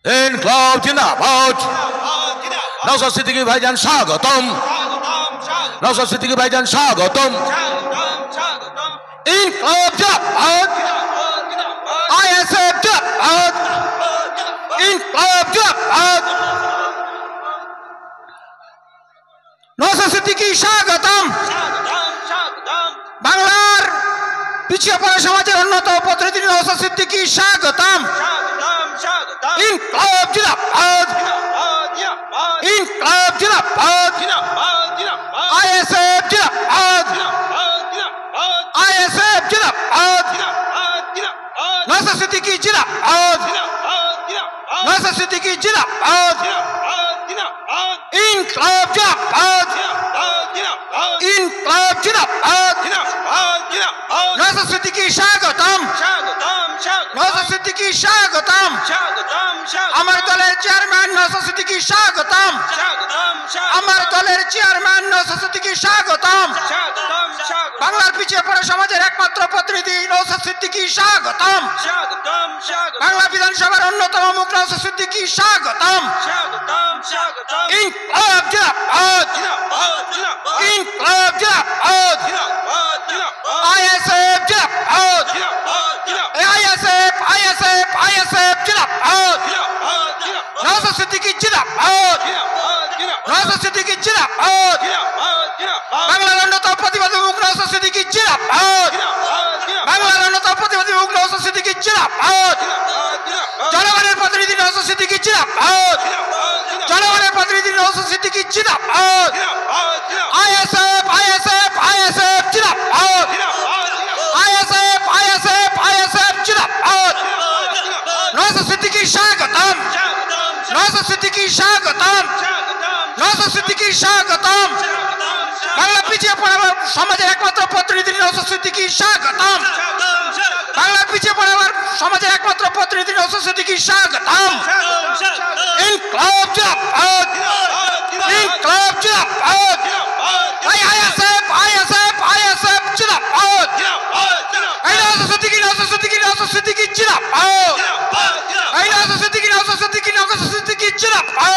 ইনকলাব জিন্দাবাদ। নওশাদ সিদ্দিকী ভাইজান স্বাগতম। নওশাদ সিদ্দিকী ভাইজান স্বাগতম। ইনকলাব জিন্দাবাদ। আইএসএফ জিন্দাবাদ। ইনকলাব জিন্দাবাদ। নওশাদ সিদ্দিকী স্বাগতম। বাংলার পিছিয়ে পড়া সমাজের অন্যতম প্রতিনিধি নওশাদ সিদ্দিকী স্বাগতম। ইনকলাব জিন্দাবাদ। ইনকলাব জিন্দাবাদ। আইএসএফ জিন্দাবাদ। আইএসএফ জিন্দাবাদ। নওশাদ সিদ্দিকী জিন্দাবাদ। নওশাদ সিদ্দিকী জিন্দাবাদ। ইনকলাব জিন্দাবাদ। ইনকলাব জিন্দাবাদ। নওশাদ সিদ্দিকী স্বাগতম। নওশাদ সিদ্দিকী স্বাগতম। আমার দলের চেয়ারম্যান নওশাদ সিদ্দিকী স্বাগতম। আমার দলের চেয়ারম্যান নওশাদ সিদ্দিকী স্বাগতম। বাংলার পিছিয়ে পড়া সমাজের একমাত্র প্রতিনিধি নওশাদ সিদ্দিকী স্বাগতম। বাংলা বিধানসভার অন্যতম মুখ নওশাদ সিদ্দিকী স্বাগতম। ইনকলাব জিন্দাবাদ। ইনকলাব জিন্দাবাদ। আইএসএফ জিন্দাবাদ। আইএসএফ আইএসএফ আইএসএফ জিন্দাবাদ। নওশাদ সিদ্দিকী জিন্দাবাদ। নওশাদ সিদ্দিকী জিন্দাবাদ। বাংলার অন্যতম প্রতিবাদী মুখ নওশাদ সিদ্দিকী জিন্দাবাদ। বাংলার অন্যতম প্রতিবাদী মুখ নওশাদ সিদ্দিকী জিন্দাবাদ। জনগণের প্রতিনিধি নওশাদ সিদ্দিকী জিন্দাবাদ। জনগণের প্রতিনিধি নওশাদ সিদ্দিকী জিন্দাবাদ। আইএসএফ আইএসএফ আইএসএফ জিন্দাবাদ। আইএসএফ আইএসএফ আইএসএফ জিন্দাবাদ। নওশাদ সিদ্দিকী স্বাগতম। নওশাদ সিদ্দিকী স্বাগতম। নওশাদ সিদ্দিকী স্বাগতম। বাংলা পিছিয়ে পড়া সমাজের একমাত্র প্রতিনিধি নওশাদ সিদ্দিকী স্বাগতম। বাংলা পিছিয়ে পড়া সমাজের একমাত্র প্রতিনিধি নওশাদ সিদ্দিকী স্বাগতম। ইনকলাব জিন্দাবাদ। ইনকলাব জিন্দাবাদ। আইএসএফ আইএসএফ আইএসএফ জিন্দাবাদ। নওশাদ সিদ্দিকী নওশাদ সিদ্দিকী নওশাদ সিদ্দিকী জিন্দাবাদ। নওশাদ সিদ্দিকী নওশাদ সিদ্দিকী নওশাদ সিদ্দিকী জিন্দাবাদ।